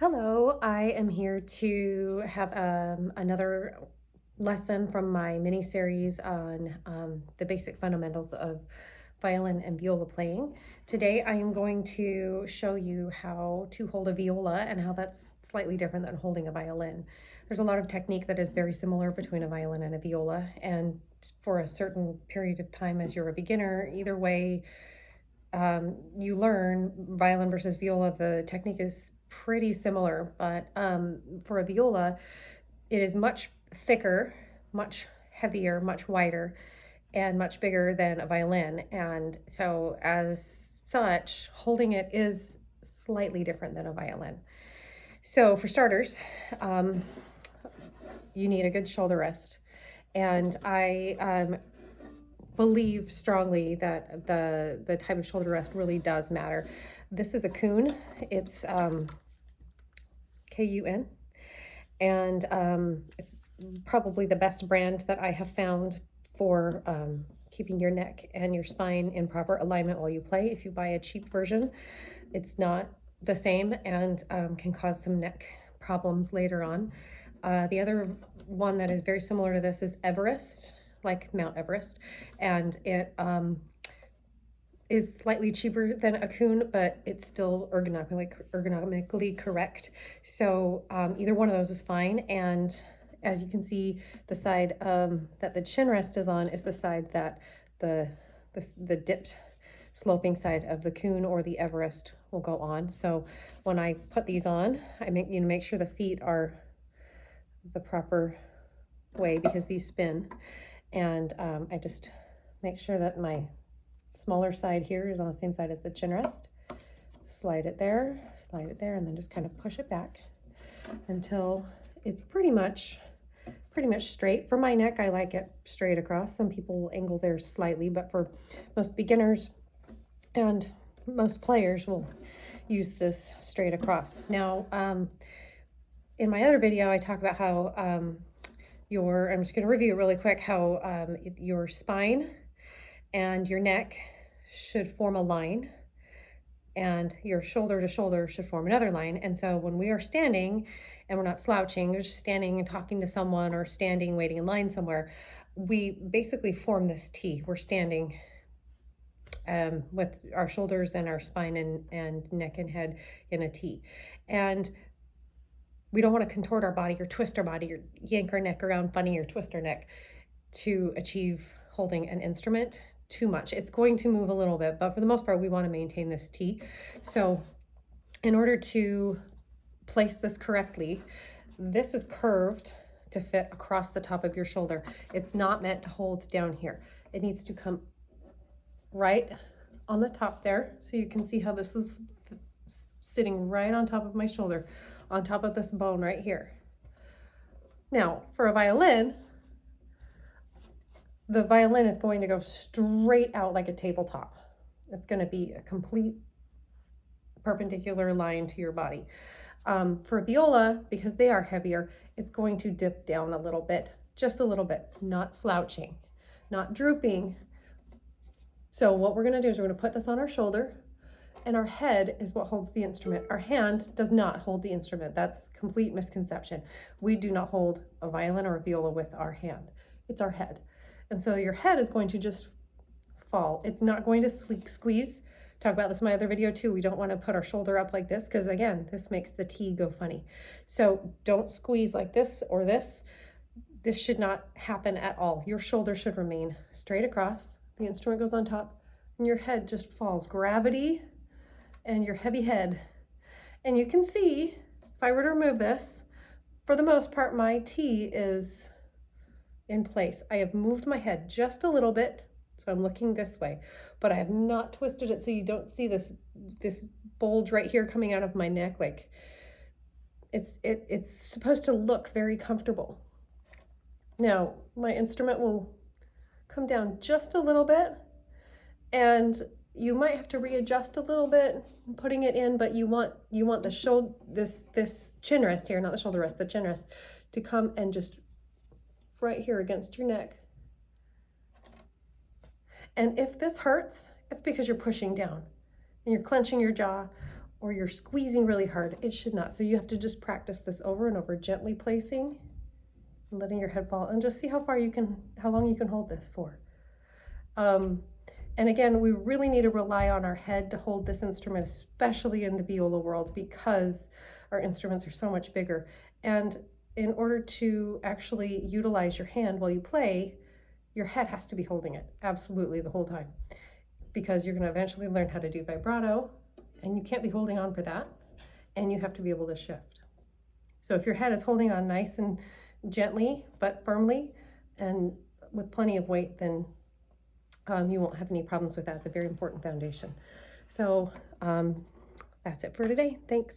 Hello, I am here to have another lesson from my mini series on the basic fundamentals of violin and viola playing. Today I am going to show you how to hold a viola and how that's slightly different than holding a violin. There's a lot of technique that is very similar between a violin and a viola, and for a certain period of time as you're a beginner, either way you learn violin versus viola, the technique is pretty similar, but for a viola, it is much thicker, much heavier, much wider, and much bigger than a violin. And so, as such, holding it is slightly different than a violin. So, for starters, um, you need a good shoulder rest. And I believe strongly that the type of shoulder rest really does matter. This is a Kun. It's Kun, and it's probably the best brand that I have found for keeping your neck and your spine in proper alignment while you play. If you buy a cheap version, it's not the same and can cause some neck problems later on. The other one that is very similar to this is Everest, like Mount Everest, and it is slightly cheaper than a Kun, but it's still ergonomically correct. So either one of those is fine. And as you can see, the side that the chin rest is on is the side that the dipped sloping side of the Kun or the Everest will go on. So when I put these on, I make sure the feet are the proper way because these spin, and I just make sure that my smaller side here is on the same side as the chin rest. Slide it there, and then just kind of push it back until it's pretty much straight. For my neck, I like it straight across. Some people angle theirs slightly, but for most beginners and most players will use this straight across. Now, in my other video, I talk about how I'm just going to review it really quick, how your spine and your neck should form a line, and your shoulder to shoulder should form another line. And so when we are standing and we're not slouching, we're just standing and talking to someone, or standing waiting in line somewhere, we basically form this T. We're standing with our shoulders and our spine and neck and head in a T. And we don't want to contort our body or twist our body or yank our neck around funny or twist our neck to achieve holding an instrument too much. It's going to move a little bit, but for the most part, we want to maintain this T. So in order to place this correctly, this is curved to fit across the top of your shoulder. It's not meant to hold down here. It needs to come right on the top there. So you can see how this is sitting right on top of my shoulder, on top of this bone right here. Now, for a violin, the violin is going to go straight out like a tabletop. It's going to be a complete perpendicular line to your body. For a viola, because they are heavier, it's going to dip down a little bit, just a little bit, not slouching, not drooping. So what we're going to do is we're going to put this on our shoulder, and our head is what holds the instrument. Our hand does not hold the instrument. That's complete misconception. We do not hold a violin or a viola with our hand. It's our head. And so your head is going to just fall. It's not going to squeeze. Talk about this in my other video too. We don't want to put our shoulder up like this because, again, this makes the T go funny. So don't squeeze like this or this. This should not happen at all. Your shoulder should remain straight across. The instrument goes on top and your head just falls. Gravity and your heavy head. And you can see, if I were to remove this, for the most part, my T is in place. I have moved my head just a little bit, so I'm looking this way, but I have not twisted it so you don't see this bulge right here coming out of my neck. Like it's supposed to look very comfortable. Now, my instrument will come down just a little bit, and you might have to readjust a little bit putting it in, but you want the shoulder, this chin rest here, not the shoulder rest, the chin rest, to come and just right here against your neck. And if this hurts, it's because you're pushing down and you're clenching your jaw, or you're squeezing really hard, it should not. So you have to just practice this over and over, gently placing and letting your head fall, and just see how long you can hold this for. And again, we really need to rely on our head to hold this instrument, especially in the viola world, because our instruments are so much bigger. And in order to actually utilize your hand while you play, your head has to be holding it absolutely the whole time, because you're going to eventually learn how to do vibrato, and you can't be holding on for that, and you have to be able to shift. So if your head is holding on nice and gently but firmly and with plenty of weight, then you won't have any problems with that. It's a very important foundation. So that's it for today. Thanks.